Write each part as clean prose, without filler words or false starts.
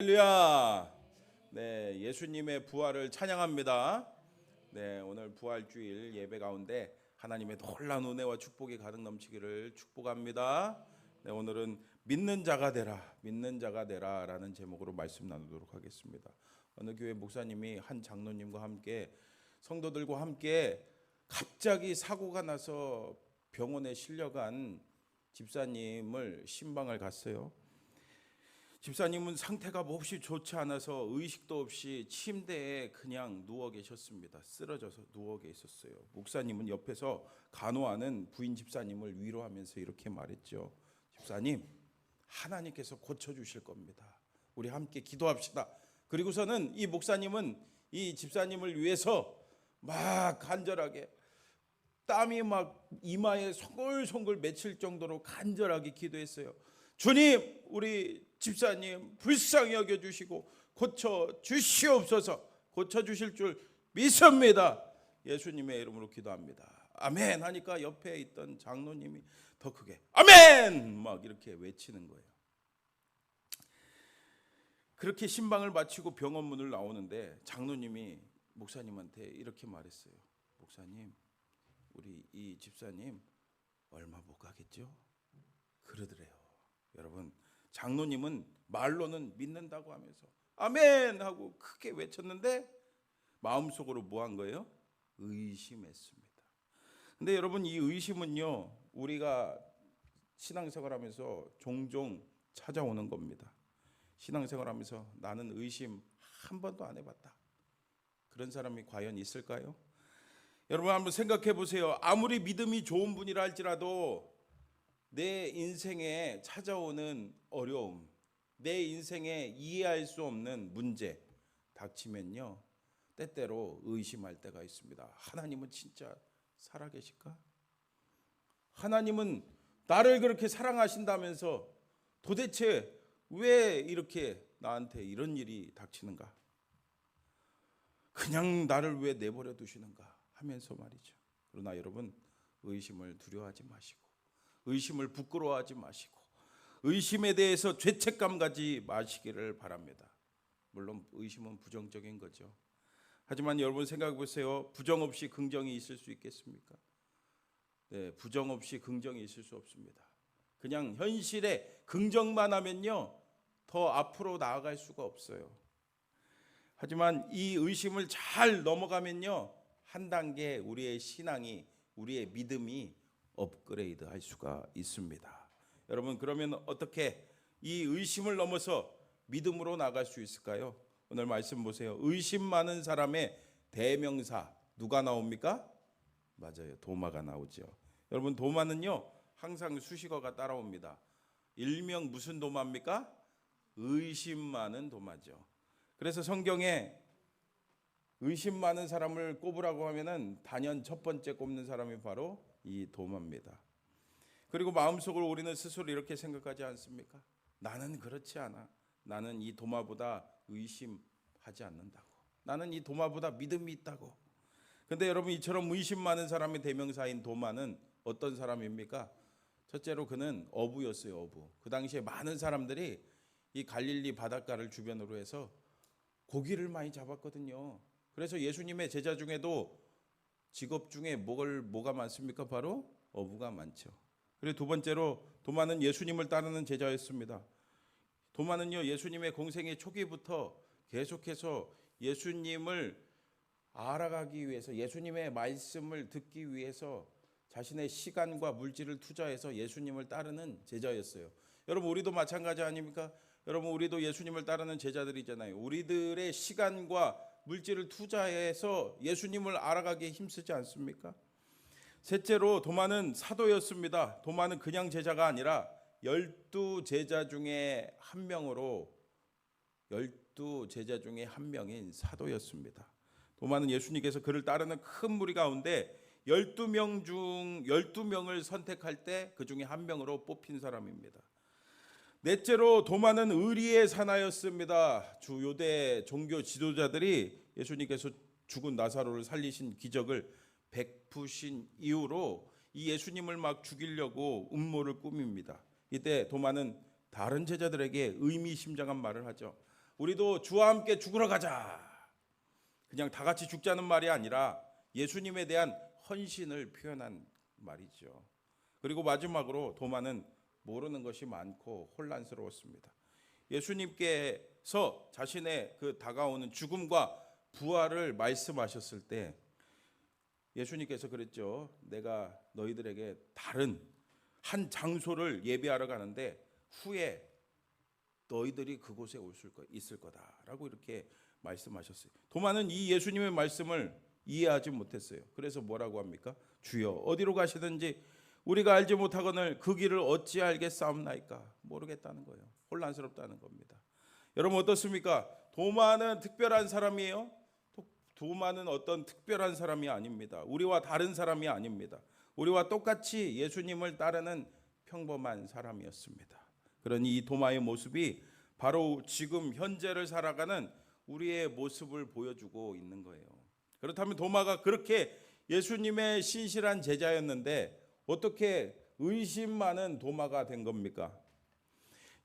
할렐루야. 네, 예수님의 부활을 찬양합니다. 네, 오늘 부활주일 예배 가운데 하나님의 놀라운 은혜와 축복이 가득 넘치기를 축복합니다. 네, 오늘은 믿는 자가 되라라는 제목으로 말씀 나누도록 하겠습니다. 어느 교회 목사님이 한 장로님과 함께 성도들과 함께 갑자기 사고가 나서 병원에 실려간 집사님을 신방을 갔어요. 집사님은 상태가 몹시 좋지 않아서 의식도 없이 침대에 그냥 누워 계셨습니다. 쓰러져서 누워 계셨어요. 목사님은 옆에서 간호하는 부인 집사님을 위로하면서 이렇게 말했죠. 집사님, 하나님께서 고쳐주실 겁니다. 우리 함께 기도합시다. 그리고서는 이 목사님은 이 집사님을 위해서 막 간절하게 땀이 막 이마에 송글송글 맺힐 정도로 간절하게 기도했어요. 주님, 우리 집사님 불쌍히 여겨주시고 고쳐주시옵소서. 고쳐주실 줄 믿습니다. 예수님의 이름으로 기도합니다. 아멘 하니까 옆에 있던 장로님이 더 크게 아멘 막 이렇게 외치는 거예요. 그렇게 신방을 마치고 병원 문을 나오는데 장로님이 목사님한테 이렇게 말했어요. 목사님, 우리 이 집사님 얼마 못 가겠죠? 그러더래요. 여러분, 장로님은 말로는 믿는다고 하면서 아멘 하고 크게 외쳤는데 마음속으로 뭐 한 거예요? 의심했습니다. 근데 여러분, 이 의심은요, 우리가 신앙생활하면서 종종 찾아오는 겁니다. 신앙생활하면서 나는 의심 한 번도 안 해봤다. 그런 사람이 과연 있을까요? 여러분 한번 생각해 보세요. 아무리 믿음이 좋은 분이라 할지라도 내 인생에 찾아오는 어려움, 내 인생에 이해할 수 없는 문제 닥치면요, 때때로 의심할 때가 있습니다. 하나님은 진짜 살아계실까? 하나님은 나를 그렇게 사랑하신다면서 도대체 왜 이렇게 나한테 이런 일이 닥치는가? 그냥 나를 왜 내버려 두시는가 하면서 말이죠. 그러나 여러분, 의심을 두려워하지 마시고, 의심을 부끄러워하지 마시고, 의심에 대해서 죄책감 가지 마시기를 바랍니다. 물론 의심은 부정적인 거죠. 하지만 여러분 생각해 보세요. 부정 없이 긍정이 있을 수 있겠습니까? 네, 부정 없이 긍정이 있을 수 없습니다. 그냥 현실에 긍정만 하면요, 더 앞으로 나아갈 수가 없어요. 하지만 이 의심을 잘 넘어가면요, 한 단계 우리의 신앙이, 우리의 믿음이 업그레이드 할 수가 있습니다. 여러분, 그러면 어떻게 이 의심을 넘어서 믿음으로 나갈 수 있을까요? 오늘 말씀 보세요. 의심 많은 사람의 대명사 누가 나옵니까? 맞아요, 도마가 나오죠. 여러분, 도마는요 항상 수식어가 따라옵니다. 일명 무슨 도마입니까? 의심 많은 도마죠. 그래서 성경에 의심 많은 사람을 꼽으라고 하면은 단연 첫 번째 꼽는 사람이 바로 이 도마입니다. 그리고 마음속으로 우리는 스스로 이렇게 생각하지 않습니까? 나는 그렇지 않아. 나는 이 도마보다 의심하지 않는다고. 나는 이 도마보다 믿음이 있다고. 근데 여러분, 이처럼 의심 많은 사람의 대명사인 도마는 어떤 사람입니까? 첫째로 그는 어부였어요. 어부. 그 당시에 많은 사람들이 이 갈릴리 바닷가를 주변으로 해서 고기를 많이 잡았거든요. 그래서 예수님의 제자 중에도 직업 중에 뭐가 많습니까? 바로 어부가 많죠. 그리고 두 번째로 도마는 예수님을 따르는 제자였습니다. 도마는요, 예수님의 공생의 초기부터 계속해서 예수님을 알아가기 위해서, 예수님의 말씀을 듣기 위해서 자신의 시간과 물질을 투자해서 예수님을 따르는 제자였어요. 여러분, 우리도 마찬가지 아닙니까? 여러분, 우리도 예수님을 따르는 제자들이잖아요. 우리들의 시간과 물질을 투자해서 예수님을 알아가기에 힘쓰지 않습니까? 셋째로 도마는 사도였습니다. 도마는 그냥 제자가 아니라 12제자 중에 한 명으로, 12제자 중에 한 명인 사도였습니다. 도마는 예수님께서 그를 따르는 큰 무리 가운데 12명 중 12명을 선택할 때 그 중에 한 명으로 뽑힌 사람입니다. 넷째로 도마는 의리의 사나였습니다. 주 요대 종교 지도자들이 예수님께서 죽은 나사로를 살리신 기적을 베푸신 이후로 이 예수님을 막 죽이려고 음모를 꾸밉니다. 이때 도마는 다른 제자들에게 의미심장한 말을 하죠. 우리도 주와 함께 죽으러 가자. 그냥 다 같이 죽자는 말이 아니라 예수님에 대한 헌신을 표현한 말이죠. 그리고 마지막으로 도마는 모르는 것이 많고 혼란스러웠습니다. 예수님께서 자신의 그 다가오는 죽음과 부활을 말씀하셨을 때 예수님께서 그랬죠. 내가 너희들에게 다른 한 장소를 예비하러 가는데 후에 너희들이 그곳에 있을 거다라고 이렇게 말씀하셨어요. 도마는 이 예수님의 말씀을 이해하지 못했어요. 그래서 뭐라고 합니까? 주여 어디로 가시든지 우리가 알지 못하거늘 그 길을 어찌 알겠사옵나이까? 모르겠다는 거예요. 혼란스럽다는 겁니다. 여러분 어떻습니까? 도마는 특별한 사람이에요? 도마는 어떤 특별한 사람이 아닙니다. 우리와 다른 사람이 아닙니다. 우리와 똑같이 예수님을 따르는 평범한 사람이었습니다. 그러니 이 도마의 모습이 바로 지금 현재를 살아가는 우리의 모습을 보여주고 있는 거예요. 그렇다면 도마가 그렇게 예수님의 신실한 제자였는데 어떻게 의심 많은 도마가 된 겁니까?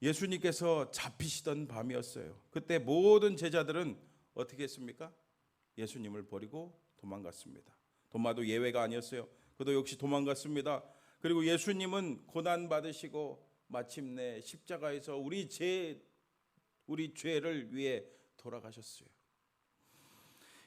예수님께서 잡히시던 밤이었어요. 그때 모든 제자들은 어떻게 했습니까? 예수님을 버리고 도망갔습니다. 도마도 예외가 아니었어요. 그도 역시 도망갔습니다. 그리고 예수님은 고난 받으시고 마침내 십자가에서 우리 죄를 위해 돌아가셨어요.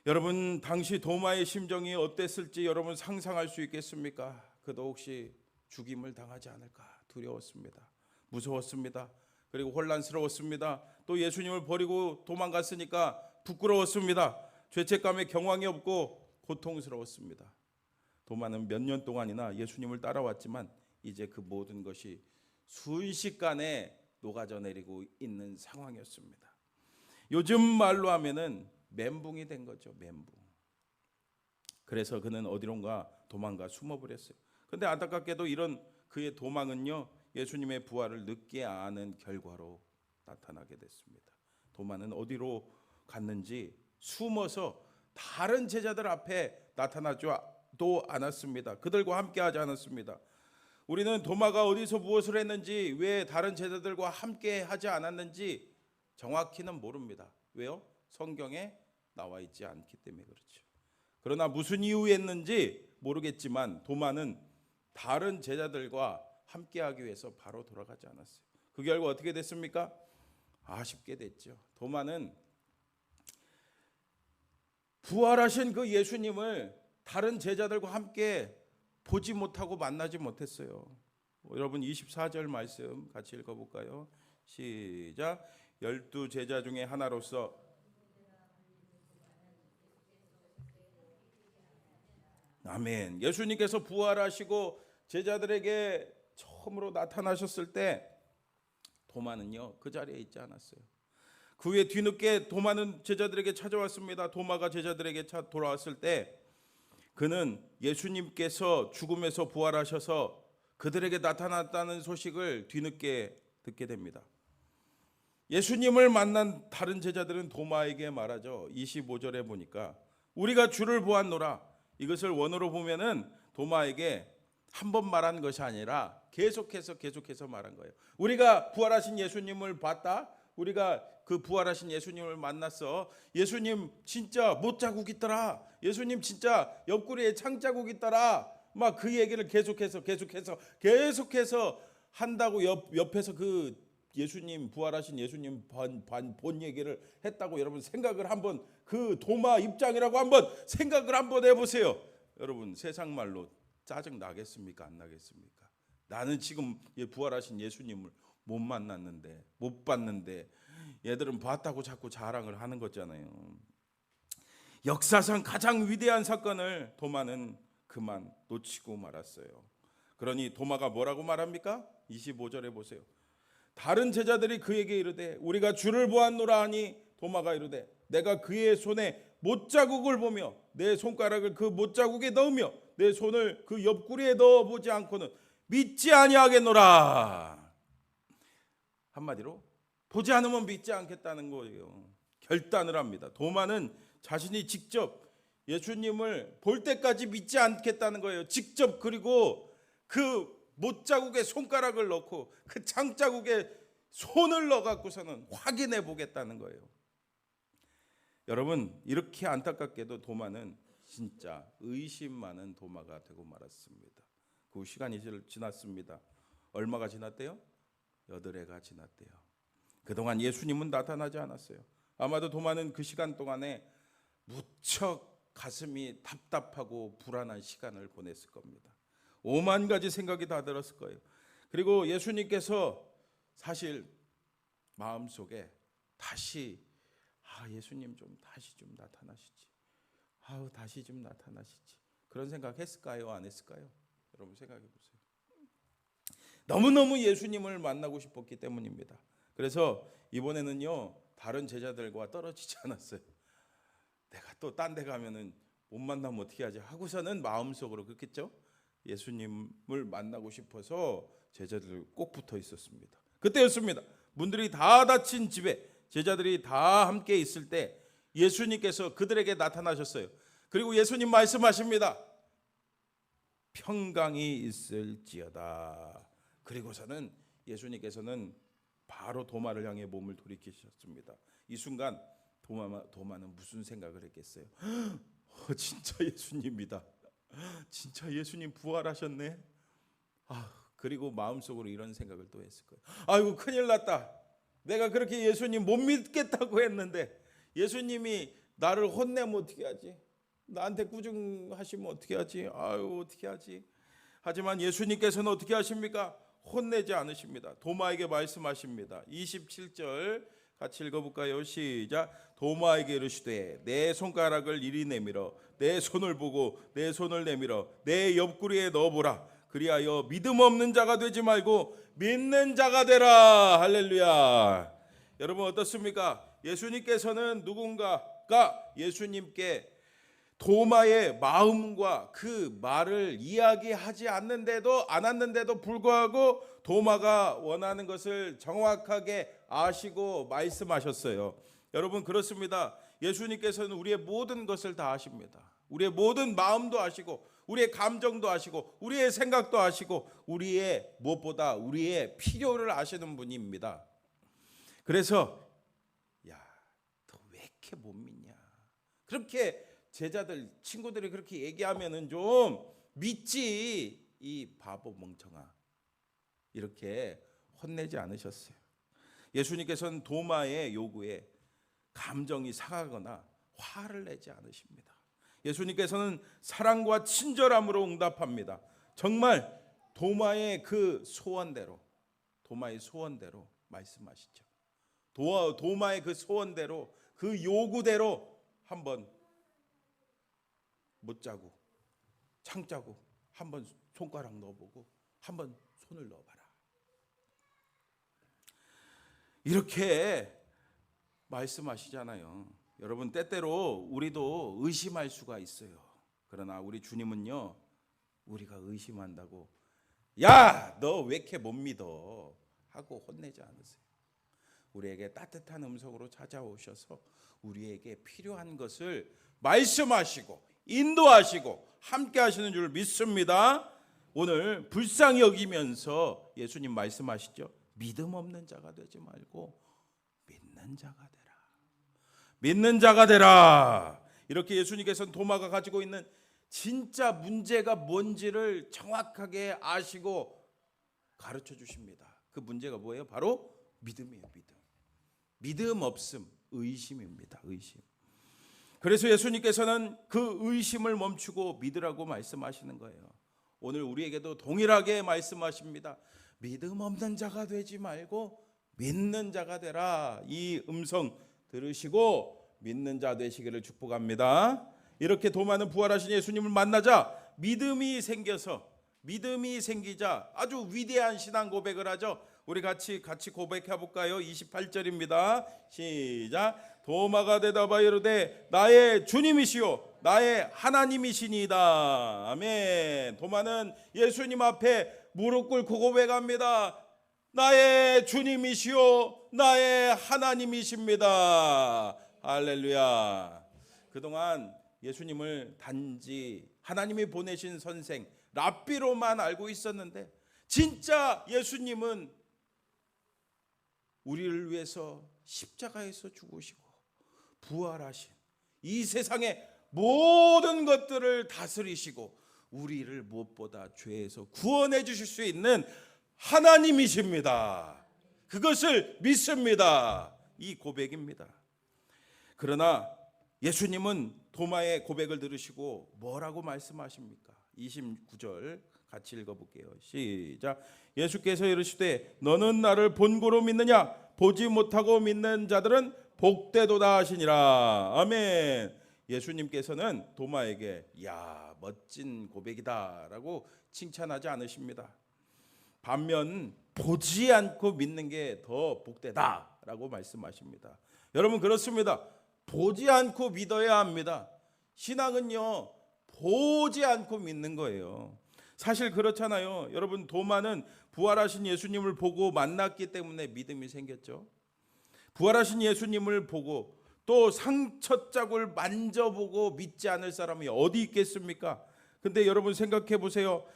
여러분 당시 도마의 심정이 어땠을지 여러분 상상할 수 있겠습니까? 그도 혹시 죽임을 당하지 않을까 두려웠습니다. 무서웠습니다. 그리고 혼란스러웠습니다. 또 예수님을 버리고 도망갔으니까 부끄러웠습니다. 죄책감에 경황이 없고 고통스러웠습니다. 도마는 몇 년 동안이나 예수님을 따라왔지만 이제 그 모든 것이 순식간에 녹아져 내리고 있는 상황이었습니다. 요즘 말로 하면은 멘붕이 된 거죠. 멘붕. 그래서 그는 어디론가 도망가 숨어버렸어요. 그런데 안타깝게도 이런 그의 도망은요 예수님의 부활을 늦게 아는 결과로 나타나게 됐습니다. 도마는 어디로 갔는지 숨어서 다른 제자들 앞에 나타나지도 않았습니다. 그들과 함께 하지 않았습니다. 우리는 도마가 어디서 무엇을 했는지, 왜 다른 제자들과 함께 하지 않았는지 정확히는 모릅니다. 왜요? 성경에 나와 있지 않기 때문에 그렇죠. 그러나 무슨 이유에 했는지 모르겠지만 도마는 다른 제자들과 함께하기 위해서 바로 돌아가지 않았어요. 그 결과 어떻게 됐습니까? 아쉽게 됐죠. 도마는 부활하신 그 예수님을 다른 제자들과 함께 보지 못하고 만나지 못했어요. 여러분 24절 말씀 같이 읽어볼까요? 시작. 12 제자 중에 하나로서 아멘. 예수님께서 부활하시고 제자들에게 처음으로 나타나셨을 때 도마는요 그 자리에 있지 않았어요. 그 후에 뒤늦게 도마는 제자들에게 찾아왔습니다. 도마가 제자들에게 돌아왔을 때 그는 예수님께서 죽음에서 부활하셔서 그들에게 나타났다는 소식을 뒤늦게 듣게 됩니다. 예수님을 만난 다른 제자들은 도마에게 말하죠. 25절에 보니까 우리가 주를 보았노라. 이것을 원어로 보면은 도마에게 한 번 말한 것이 아니라 계속해서 말한 거예요. 우리가 부활하신 예수님을 봤다. 우리가 그 부활하신 예수님을 만났어. 예수님 진짜 못자국 있더라. 예수님 진짜 옆구리에 창자국 있더라. 막 그 얘기를 계속해서 한다고 옆에서 그 예수님 부활하신 예수님 본 얘기를 했다고 여러분 생각을 한번 그 도마 입장이라고 한번 생각을 한번 해보세요. 여러분 세상 말로 짜증 나겠습니까? 안 나겠습니까? 나는 지금 부활하신 예수님을 못 만났는데 못 봤는데 얘들은 봤다고 자꾸 자랑을 하는 거잖아요. 역사상 가장 위대한 사건을 도마는 그만 놓치고 말았어요. 그러니 도마가 뭐라고 말합니까? 25절에 보세요. 다른 제자들이 그에게 이르되 우리가 주를 보았노라 하니 도마가 이르되 내가 그의 손에 못자국을 보며 내 손가락을 그 못자국에 넣으며 내 손을 그 옆구리에 넣어보지 않고는 믿지 아니하겠노라. 한마디로 보지 않으면 믿지 않겠다는 거예요. 결단을 합니다. 도마는 자신이 직접 예수님을 볼 때까지 믿지 않겠다는 거예요. 직접 그리고 그 못자국에 손가락을 넣고 그 창자국에 손을 넣어 갖고서는 확인해 보겠다는 거예요. 여러분, 이렇게 안타깝게도 도마는 진짜 의심 많은 도마가 되고 말았습니다. 그 시간이 지났습니다. 얼마가 지났대요? 8해가 지났대요. 그동안 예수님은 나타나지 않았어요. 아마도 도마는 그 시간 동안에 무척 가슴이 답답하고 불안한 시간을 보냈을 겁니다. 5만 가지 생각이 다 들었을 거예요. 그리고 예수님께서 사실 마음속에 다시 예수님 좀 다시 좀 나타나시지. 다시 좀 나타나시지. 그런 생각 했을까요? 안 했을까요? 여러분 생각해 보세요. 너무너무 예수님을 만나고 싶었기 때문입니다. 그래서 이번에는요, 다른 제자들과 떨어지지 않았어요. 내가 또 딴 데 가면은 못 만나면 어떻게 하지 하고서는 마음속으로 그렇겠죠. 예수님을 만나고 싶어서 제자들 꼭 붙어 있었습니다. 그때였습니다. 문들이 다 닫힌 집에 제자들이 다 함께 있을 때 예수님께서 그들에게 나타나셨어요. 그리고 예수님 말씀하십니다. 평강이 있을지어다. 그리고서는 예수님께서는 바로 도마를 향해 몸을 돌이키셨습니다. 이 순간 도마는 무슨 생각을 했겠어요? 진짜 예수님이다. 진짜 예수님 부활하셨네. 그리고 마음속으로 이런 생각을 또 했을 거예요. 아이고 큰일 났다. 내가 그렇게 예수님 못 믿겠다고 했는데 예수님이 나를 혼내면 어떻게 하지? 나한테 꾸중하시면 어떻게 하지? 어떻게 하지? 하지만 예수님께서는 어떻게 하십니까? 혼내지 않으십니다. 도마에게 말씀하십니다. 27절 같이 읽어볼까요? 시작. 도마에게 이르시되 내 손가락을 이리 내밀어 내 손을 보고 내 손을 내밀어 내 옆구리에 넣어보라. 그리하여 믿음 없는 자가 되지 말고 믿는 자가 되라. 할렐루야. 여러분 어떻습니까? 예수님께서는 누군가가 예수님께 도마의 마음과 그 말을 이야기하지 않았는데도 불구하고 도마가 원하는 것을 정확하게 아시고 말씀하셨어요. 여러분 그렇습니다. 예수님께서는 우리의 모든 것을 다 아십니다. 우리의 모든 마음도 아시고 우리의 감정도 아시고 우리의 생각도 아시고 우리의 무엇보다 우리의 필요를 아시는 분입니다. 그래서 너 왜 이렇게 못 믿냐? 그렇게 제자들 친구들이 그렇게 얘기하면은 좀 믿지, 이 바보 멍청아. 이렇게 혼내지 않으셨어요. 예수님께서는 도마의 요구에 감정이 상하거나 화를 내지 않으십니다. 예수님께서는 사랑과 친절함으로 응답합니다. 정말 도마의 그 소원대로 말씀하시죠. 도마의 그 소원대로 그 요구대로 한번 못 짜고 창 짜고 한번 손가락 넣어보고 한번 손을 넣어봐라. 이렇게 말씀하시잖아요. 여러분 때때로 우리도 의심할 수가 있어요. 그러나 우리 주님은요, 우리가 의심한다고 너 왜 이렇게 못 믿어 하고 혼내지 않으세요. 우리에게 따뜻한 음성으로 찾아오셔서 우리에게 필요한 것을 말씀하시고 인도하시고 함께 하시는 줄 믿습니다. 오늘 불쌍히 여기면서 예수님 말씀하시죠. 믿음 없는 자가 되지 말고 믿는 자가 되라. 믿는 자가 되라. 이렇게 예수님께서는 도마가 가지고 있는 진짜 문제가 뭔지를 정확하게 아시고 가르쳐 주십니다. 그 문제가 뭐예요? 바로 믿음이에요. 믿음 없음, 의심입니다. 의심. 그래서 예수님께서는 그 의심을 멈추고 믿으라고 말씀하시는 거예요. 오늘 우리에게도 동일하게 말씀하십니다. 믿음 없는 자가 되지 말고 믿는 자가 되라. 이 음성 들으시고 믿는 자 되시기를 축복합니다. 이렇게 도마는 부활하신 예수님을 만나자 믿음이 생기자 아주 위대한 신앙 고백을 하죠. 우리 같이 고백해 볼까요? 28절입니다. 시작. 도마가 대답하여 이르되 나의 주님이시요 나의 하나님이시니이다. 아멘. 도마는 예수님 앞에 무릎 꿇고 고백합니다. 나의 주님이시요 나의 하나님이십니다. 할렐루야. 그동안 예수님을 단지 하나님이 보내신 선생 랍비로만 알고 있었는데 진짜 예수님은 우리를 위해서 십자가에서 죽으시고 부활하신 이 세상의 모든 것들을 다스리시고 우리를 무엇보다 죄에서 구원해 주실 수 있는 하나님이십니다. 그것을 믿습니다. 이 고백입니다. 그러나 예수님은 도마의 고백을 들으시고 뭐라고 말씀하십니까? 29절 같이 읽어볼게요. 시작. 예수께서 이르시되 너는 나를 본고로 믿느냐? 보지 못하고 믿는 자들은 복되도다 하시니라. 아멘. 예수님께서는 도마에게 야 멋진 고백이다 라고 칭찬하지 않으십니다. 반면 보지 않고 믿는 게 더 복되다 라고 말씀하십니다. 여러분 그렇습니다. 보지 않고 믿어야 합니다. 신앙은요 보지 않고 믿는 거예요. 사실 그렇잖아요. 여러분 도마는 부활하신 예수님을 보고 만났기 때문에 믿음이 생겼죠. 부활하신 예수님을 보고 또 상처자국을 만져보고 믿지 않을 사람이 어디 있겠습니까? 근데 여러분 생각해 보세요.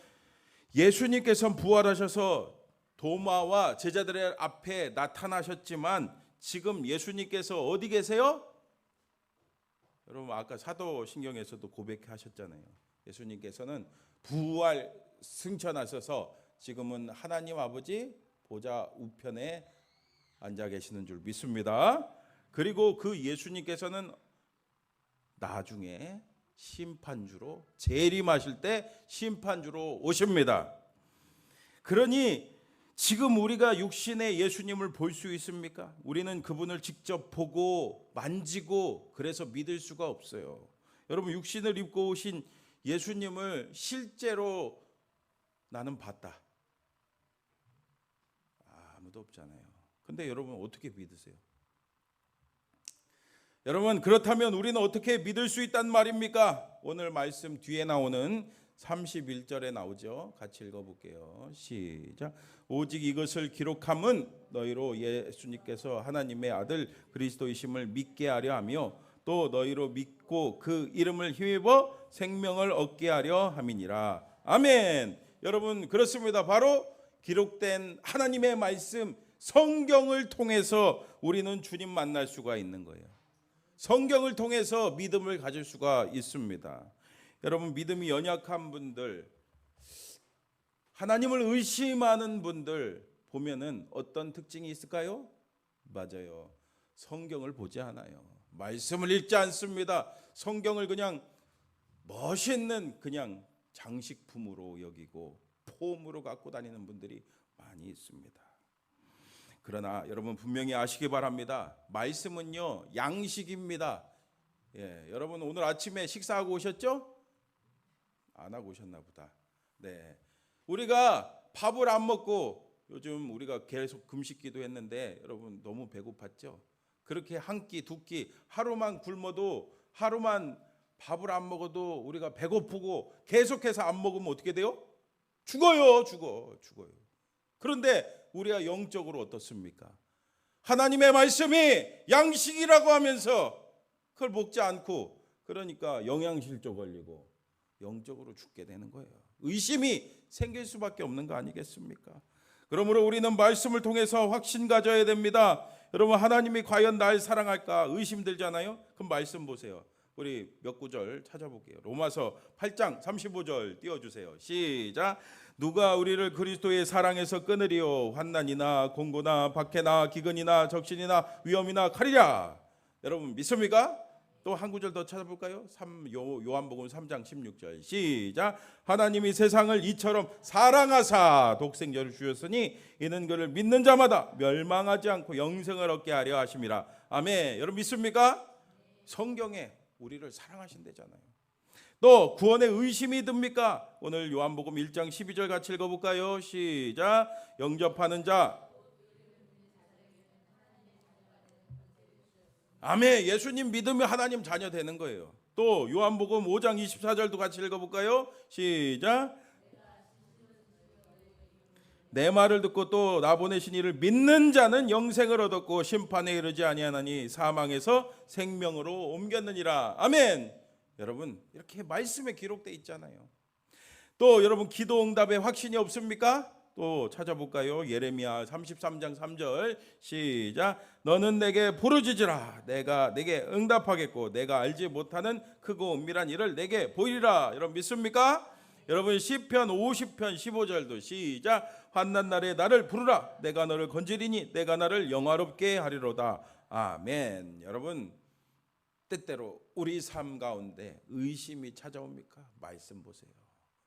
예수님께서 부활하셔서 도마와 제자들의 앞에 나타나셨지만 지금 예수님께서 어디 계세요? 여러분 아까 사도신경에서도 고백하셨잖아요. 예수님께서는 부활 승천하셔서 지금은 하나님 아버지 보좌 우편에 앉아 계시는 줄 믿습니다. 그리고 그 예수님께서는 나중에 심판주로 재림하실 때 심판주로 오십니다. 그러니 지금 우리가 육신의 예수님을 볼 수 있습니까? 우리는 그분을 직접 보고 만지고 그래서 믿을 수가 없어요. 여러분 육신을 입고 오신 예수님을 실제로 나는 봤다. 아무도 없잖아요. 근데 여러분 어떻게 믿으세요? 여러분 그렇다면 우리는 어떻게 믿을 수 있단 말입니까? 오늘 말씀 뒤에 나오는 31절에 나오죠. 같이 읽어볼게요. 시작. 오직 이것을 기록함은 너희로 예수님께서 하나님의 아들 그리스도이심을 믿게 하려 하며 또 너희로 믿고 그 이름을 힘입어 생명을 얻게 하려 함이니라. 아멘. 여러분 그렇습니다. 바로 기록된 하나님의 말씀 성경을 통해서 우리는 주님 만날 수가 있는 거예요. 성경을 통해서 믿음을 가질 수가 있습니다. 여러분 믿음이 연약한 분들, 하나님을 의심하는 분들 보면은 어떤 특징이 있을까요? 맞아요. 성경을 보지 않아요. 말씀을 읽지 않습니다. 성경을 그냥 멋있는 그냥 장식품으로 여기고 폼으로 갖고 다니는 분들이 많이 있습니다. 그러나 여러분 분명히 아시기 바랍니다. 말씀은요 양식입니다. 여러분 오늘 아침에 식사하고 오셨죠? 안 하고 오셨나 보다. 네, 우리가 밥을 안 먹고 요즘 우리가 계속 금식기도 했는데 여러분 너무 배고팠죠? 그렇게 한 끼, 두 끼 하루만 굶어도 하루만 밥을 안 먹어도 우리가 배고프고 계속해서 안 먹으면 어떻게 돼요? 죽어요. 그런데 우리가 영적으로 어떻습니까? 하나님의 말씀이 양식이라고 하면서 그걸 먹지 않고 그러니까 영양실조 걸리고 영적으로 죽게 되는 거예요. 의심이 생길 수밖에 없는 거 아니겠습니까? 그러므로 우리는 말씀을 통해서 확신 가져야 됩니다. 여러분 하나님이 과연 날 사랑할까 의심 들잖아요. 그럼 말씀 보세요. 우리 몇 구절 찾아볼게요. 로마서 8장 35절 띄워주세요. 시작. 누가 우리를 그리스도의 사랑에서 끊으리요? 환난이나 공고나 박해나 기근이나 적신이나 위험이나 칼이랴. 여러분 믿습니까? 또 한 구절 더 찾아볼까요? 요한복음 3장 16절 시작. 하나님이 세상을 이처럼 사랑하사 독생자를 주셨으니 이는 그를 믿는 자마다 멸망하지 않고 영생을 얻게 하려 하심이라. 아멘. 여러분 믿습니까? 성경에 우리를 사랑하신대잖아요. 또 구원의 의심이 듭니까? 오늘 요한복음 1장 12절 같이 읽어볼까요? 시작. 영접하는 자. 아멘. 예수님 믿으면 하나님 자녀 되는 거예요. 또 요한복음 5장 24절도 같이 읽어볼까요? 시작. 내 말을 듣고 또 나 보내신 이를 믿는 자는 영생을 얻었고 심판에 이르지 아니하나니 사망에서 생명으로 옮겼느니라. 아멘. 여러분 이렇게 말씀에 기록되어 있잖아요. 또 여러분 기도 응답에 확신이 없습니까? 또 찾아볼까요? 예레미야 33장 3절 시작. 너는 내게 부르짖으라. 내가 내게 응답하겠고 내가 알지 못하는 크고 은밀한 일을 내게 보이리라. 여러분 믿습니까? 여러분 시편 50편 15절도 시작. 환난 날에 나를 부르라. 내가 너를 건지리니 내가 나를 영화롭게 하리로다. 아멘. 여러분 때때로 우리 삶 가운데 의심이 찾아옵니까? 말씀 보세요.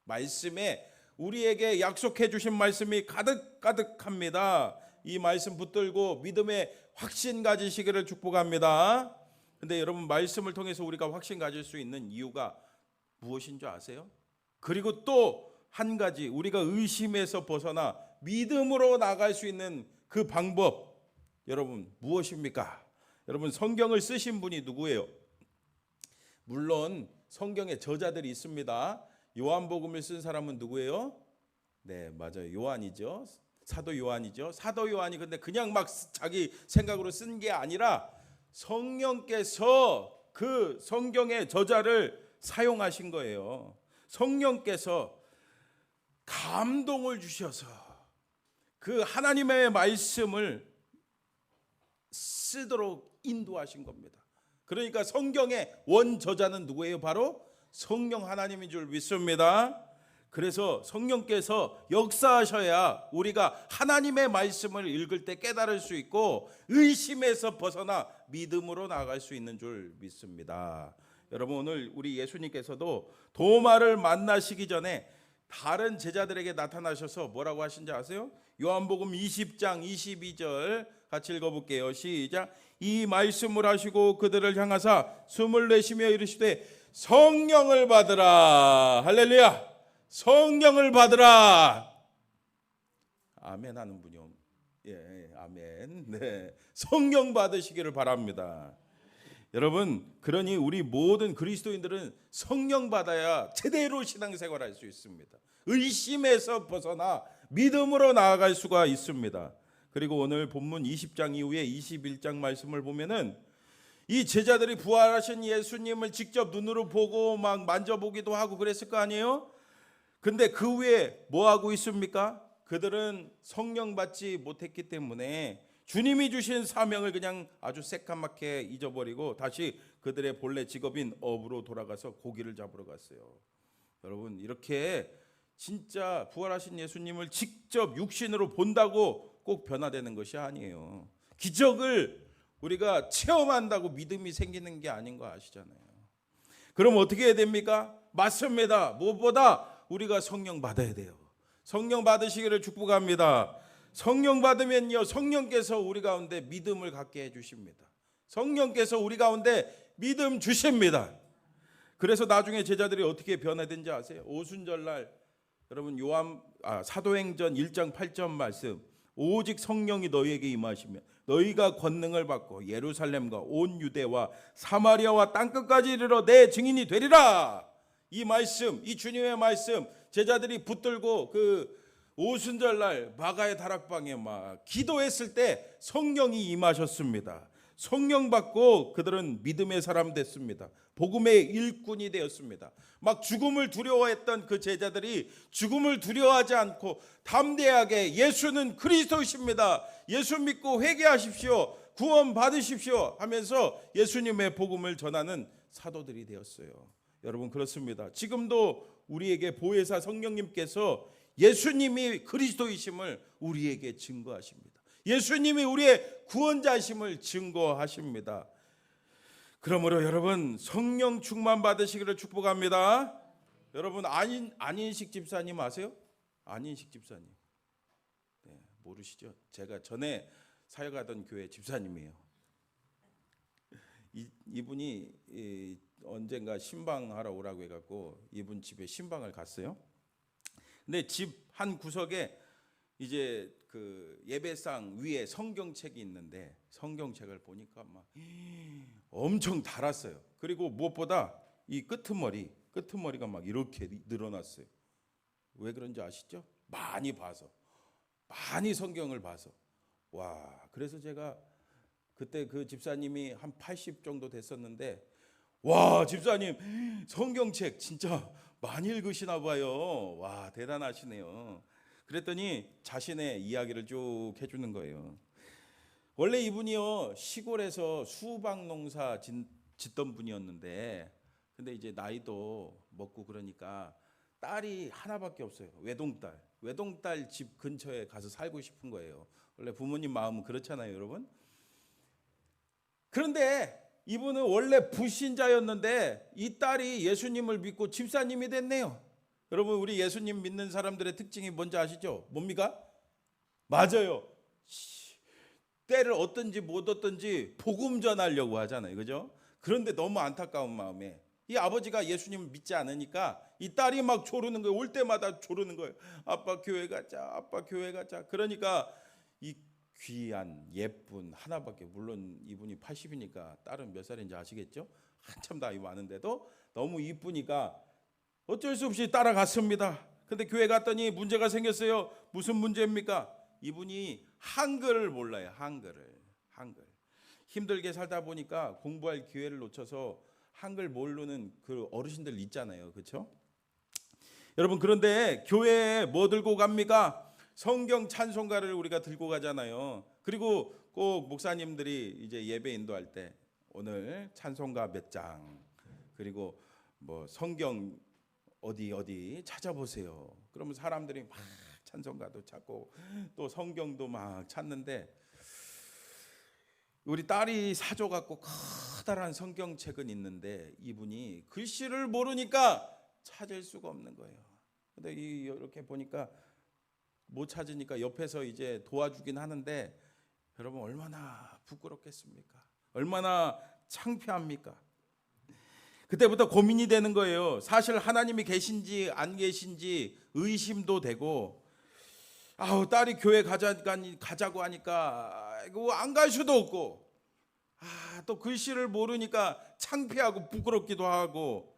말씀에 우리에게 약속해 주신 말씀이 가득가득합니다. 이 말씀 붙들고 믿음의 확신 가지시기를 축복합니다. 근데 여러분 말씀을 통해서 우리가 확신 가질 수 있는 이유가 무엇인 줄 아세요? 그리고 또 한 가지 우리가 의심에서 벗어나 믿음으로 나갈 수 있는 그 방법 여러분 무엇입니까? 여러분 성경을 쓰신 분이 누구예요? 물론 성경에 저자들이 있습니다. 요한복음을 쓴 사람은 누구예요? 네, 맞아요. 요한이죠. 사도 요한이죠. 사도 요한이 근데 그냥 막 자기 생각으로 쓴 게 아니라 성령께서 그 성경의 저자를 사용하신 거예요. 성령께서 감동을 주셔서 그 하나님의 말씀을 쓰도록 인도하신 겁니다. 그러니까 성경의 원저자는 누구예요? 바로 성령 하나님인 줄 믿습니다. 그래서 성령께서 역사하셔야 우리가 하나님의 말씀을 읽을 때 깨달을 수 있고 의심에서 벗어나 믿음으로 나아갈 수 있는 줄 믿습니다. 여러분 오늘 우리 예수님께서도 도마를 만나시기 전에 다른 제자들에게 나타나셔서 뭐라고 하신지 아세요? 요한복음 20장 22절 같이 읽어볼게요. 시작. 이 말씀을 하시고 그들을 향하사 숨을 내쉬며 이르시되 성령을 받으라. 할렐루야. 성령을 받으라. 아멘 하는 분이요. 예, 아멘. 네, 성령 받으시기를 바랍니다. 여러분, 그러니 우리 모든 그리스도인들은 성령 받아야 제대로 신앙생활할 수 있습니다. 의심에서 벗어나 믿음으로 나아갈 수가 있습니다. 그리고 오늘 본문 20장 이후에 21장 말씀을 보면은 이 제자들이 부활하신 예수님을 직접 눈으로 보고 막 만져보기도 하고 그랬을 거 아니에요? 근데 그 후에 뭐 하고 있습니까? 그들은 성령 받지 못했기 때문에 주님이 주신 사명을 그냥 아주 새까맣게 잊어버리고 다시 그들의 본래 직업인 업으로 돌아가서 고기를 잡으러 갔어요. 여러분 이렇게 진짜 부활하신 예수님을 직접 육신으로 본다고 꼭 변화되는 것이 아니에요. 기적을 우리가 체험한다고 믿음이 생기는 게 아닌 거 아시잖아요. 그럼 어떻게 해야 됩니까? 맞습니다. 무엇보다 우리가 성령 받아야 돼요. 성령 받으시기를 축복합니다. 성령 받으면요 성령께서 우리 가운데 믿음을 갖게 해주십니다. 성령께서 우리 가운데 믿음 주십니다. 그래서 나중에 제자들이 어떻게 변화된지 아세요? 오순절날 여러분 사도행전 1장 8절 말씀 오직 성령이 너희에게 임하시면 너희가 권능을 받고 예루살렘과 온 유대와 사마리아와 땅끝까지 이르러 내 증인이 되리라. 이 말씀, 이 주님의 말씀 제자들이 붙들고 그 오순절날 마가의 다락방에 막 기도했을 때 성령이 임하셨습니다. 성령 받고 그들은 믿음의 사람 됐습니다. 복음의 일꾼이 되었습니다. 막 죽음을 두려워했던 그 제자들이 죽음을 두려워하지 않고 담대하게 예수는 그리스도이십니다. 예수 믿고 회개하십시오. 구원 받으십시오 하면서 예수님의 복음을 전하는 사도들이 되었어요. 여러분 그렇습니다. 지금도 우리에게 보혜사 성령님께서 예수님이 그리스도이심을 우리에게 증거하십니다. 예수님이 우리의 구원자이심을 증거하십니다. 그러므로 여러분 성령 충만 받으시기를 축복합니다. 여러분 안인식 집사님 아세요? 안인식 집사님 모르시죠? 제가 전에 사역하던 교회 집사님이에요. 이분이 언젠가 신방하러 오라고 해갖고 이분 집에 신방을 갔어요. 근데 집 한 구석에 이제 그 예배상 위에 성경책이 있는데 성경책을 보니까 막 엄청 달았어요. 그리고 무엇보다 이 끄트머리가 막 이렇게 늘어났어요. 왜 그런지 아시죠? 많이 성경을 봐서 그래서 제가 그때 그 집사님이 한 80 정도 됐었는데 와 집사님 성경책 진짜 많이 읽으시나 봐요. 와 대단하시네요. 그랬더니 자신의 이야기를 쭉 해주는 거예요. 원래 이분이요 시골에서 수박 농사 짓던 분이었는데, 근데 이제 나이도 먹고 그러니까 딸이 하나밖에 없어요. 외동딸 집 근처에 가서 살고 싶은 거예요. 원래 부모님 마음은 그렇잖아요, 여러분. 그런데 이분은 원래 불신자였는데 이 딸이 예수님을 믿고 집사님이 됐네요. 여러분, 우리 예수님 믿는 사람들의 특징이 뭔지 아시죠? 뭡니까? 맞아요. 때를 얻든지 못 얻든지 복음 전하려고 하잖아요, 그죠? 그런데 너무 안타까운 마음에 이 아버지가 예수님을 믿지 않으니까 이 딸이 막 조르는 거예요. 올 때마다 조르는 거예요. 아빠 교회 가자, 아빠 교회 가자. 그러니까 이 귀한 예쁜 하나밖에, 물론 이분이 80이니까 딸은 몇 살인지 아시겠죠? 한참 나이 많은데도 너무 이쁘니까 어쩔 수 없이 따라갔습니다. 근데 교회 갔더니 문제가 생겼어요. 무슨 문제입니까? 이분이 한글을 몰라요. 한글. 힘들게 살다 보니까 공부할 기회를 놓쳐서 한글 모르는 그 어르신들 있잖아요, 그렇죠? 여러분, 그런데 교회에 뭐 들고 갑니까? 성경 찬송가를 우리가 들고 가잖아요. 그리고 꼭 목사님들이 이제 예배 인도할 때 오늘 찬송가 몇 장, 그리고 뭐 성경 어디 찾아보세요. 그러면 사람들이 막 찬송가도 찾고 또 성경도 막 찾는데, 우리 딸이 사줘갖고 커다란 성경책은 있는데 이분이 글씨를 모르니까 찾을 수가 없는 거예요. 근데 이렇게 보니까 못 찾으니까 옆에서 이제 도와주긴 하는데, 여러분 얼마나 부끄럽겠습니까? 얼마나 창피합니까? 그때부터 고민이 되는 거예요. 사실 하나님이 계신지 안 계신지 의심도 되고, 딸이 교회 가자고 하니까 이거 안 갈 수도 없고, 또 글씨를 모르니까 창피하고 부끄럽기도 하고,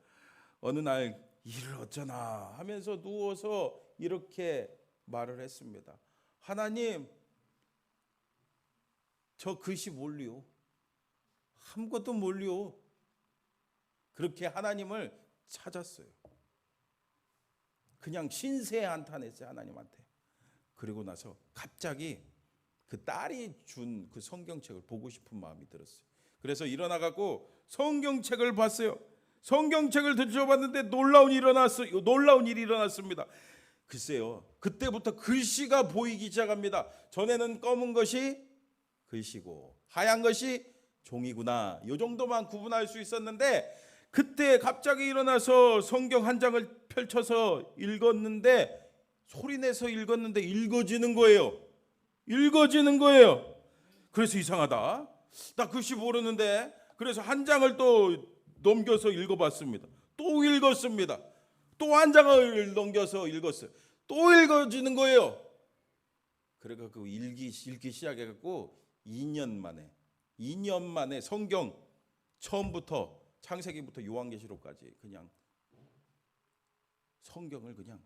어느 날 일을 어쩌나 하면서 누워서 이렇게 말을 했습니다. 하나님, 저 글씨 몰리요. 아무것도 몰리요. 그렇게 하나님을 찾았어요. 그냥 신세한탄했어요, 하나님한테. 그리고 나서 갑자기 그 딸이 준 그 성경책을 보고 싶은 마음이 들었어요. 그래서 일어나갖고 성경책을 봤어요. 성경책을 들춰봤는데 놀라운 일이 일어났습니다. 글쎄요, 그때부터 글씨가 보이기 시작합니다. 전에는 검은 것이 글씨고 하얀 것이 종이구나, 이 정도만 구분할 수 있었는데, 그때 갑자기 일어나서 성경 한 장을 펼쳐서 읽었는데, 소리내서 읽었는데 읽어지는 거예요. 그래서 이상하다, 나 글씨 모르는데. 그래서 한 장을 또 넘겨서 읽어봤습니다. 또 읽었습니다. 또 한 장을 넘겨서 읽었어요. 또 읽어지는 거예요. 그래서 읽기 시작해갖고 2년 만에 성경 처음부터 창세기부터 요한계시록까지 그냥 성경을 그냥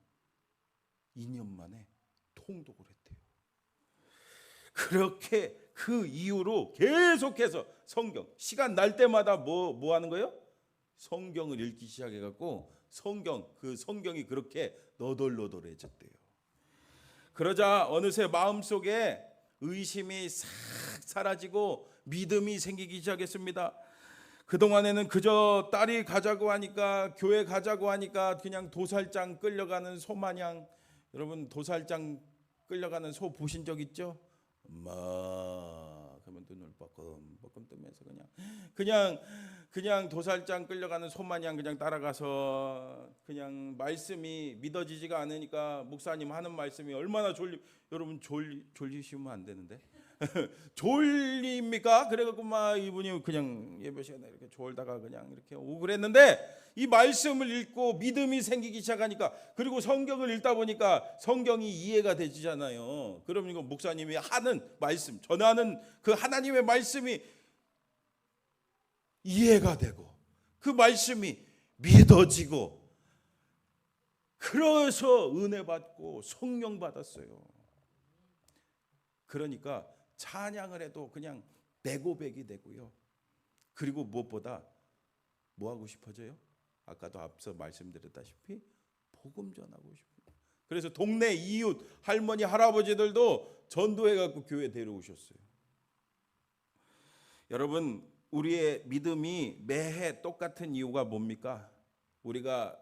2년 만에 통독을 했대요. 그렇게 그 이후로 계속해서 성경, 시간 날 때마다 뭐 하는 거예요? 성경을 읽기 시작해갖고 성경이 그렇게 너덜너덜해졌대요. 그러자 어느새 마음속에 의심이 싹 사라지고 믿음이 생기기 시작했습니다. 그동안에는 그저 딸이 가자고 하니까, 교회 가자고 하니까 그냥 도살장 끌려가는 소 마냥, 여러분 도살장 끌려가는 소 보신 적 있죠? 그러면 눈을 뻐끔뻐끔 뜨면서 그냥 도살장 끌려가는 소 마냥 그냥 따라가서, 그냥 말씀이 믿어지지가 않으니까 목사님 하는 말씀이 얼마나 여러분 졸리시면 안 되는데 졸립니까? 그래갖고 막 이분이 그냥 예배 시간에 이렇게 졸다가 그냥 이렇게 오고 그랬는데, 이 말씀을 읽고 믿음이 생기기 시작하니까, 그리고 성경을 읽다 보니까 성경이 이해가 되지잖아요. 그러면 이거 목사님이 하는 말씀, 전하는 그 하나님의 말씀이 이해가 되고 그 말씀이 믿어지고, 그래서 은혜 받고 성령 받았어요. 그러니까 찬양을 해도 그냥 내고백이 되고요. 그리고 무엇보다 뭐 하고 싶어져요? 아까도 앞서 말씀드렸다시피 복음 전하고 싶어요. 그래서 동네 이웃 할머니 할아버지들도 전도해 갖고 교회 데려오셨어요. 여러분, 우리의 믿음이 매해 똑같은 이유가 뭡니까? 우리가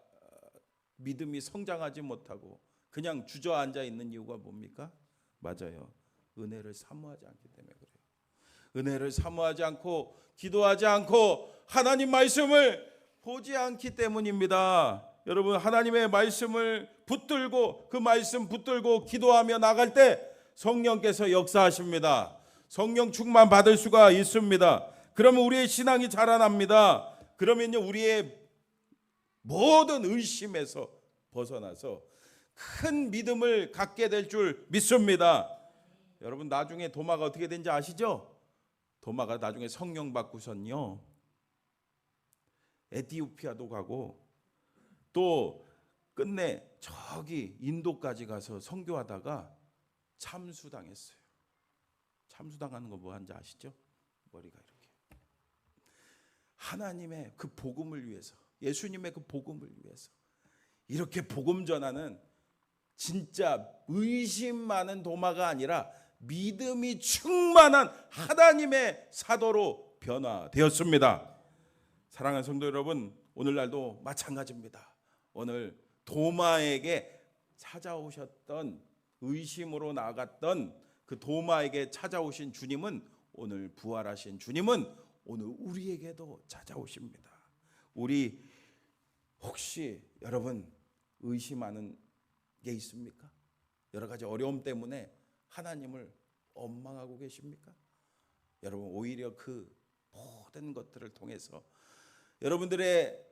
믿음이 성장하지 못하고 그냥 주저앉아 있는 이유가 뭡니까? 맞아요. 은혜를 사모하지 않기 때문에 그래요. 은혜를 사모하지 않고 기도하지 않고 하나님 말씀을 보지 않기 때문입니다. 여러분, 하나님의 말씀을 붙들고 그 말씀 붙들고 기도하며 나갈 때 성령께서 역사하십니다. 성령 충만 받을 수가 있습니다. 그러면 우리의 신앙이 자라납니다. 그러면요, 우리의 모든 의심에서 벗어나서 큰 믿음을 갖게 될 줄 믿습니다. 여러분, 나중에 도마가 어떻게 된지 아시죠? 도마가 나중에 성령 받고선요 에티오피아도 가고 또 끝내 저기 인도까지 가서 선교하다가 참수당했어요. 참수당하는 거 뭐 하는지 아시죠? 머리가 이렇게. 하나님의 그 복음을 위해서, 예수님의 그 복음을 위해서 이렇게 복음 전하는 진짜 의심 많은 도마가 아니라 믿음이 충만한 하나님의 사도로 변화되었습니다. 사랑하는 성도 여러분, 오늘날도 마찬가지입니다. 오늘 도마에게 찾아오셨던, 의심으로 나갔던 그 도마에게 찾아오신 주님은, 오늘 부활하신 주님은 오늘 우리에게도 찾아오십니다. 우리 혹시 여러분 의심하는 게 있습니까? 여러 가지 어려움 때문에 하나님을 원망하고 계십니까? 여러분, 오히려 그 모든 것들을 통해서 여러분들의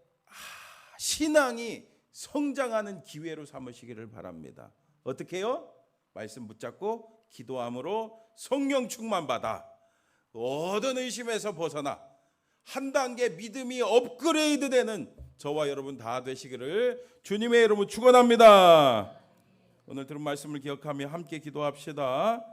신앙이 성장하는 기회로 삼으시기를 바랍니다. 어떻게 해요? 말씀 붙잡고 기도함으로 성령 충만 받아 모든 의심에서 벗어나 한 단계 믿음이 업그레이드 되는 저와 여러분 다 되시기를 주님의 이름으로 축원합니다. 오늘 들은 말씀을 기억하며 함께 기도합시다.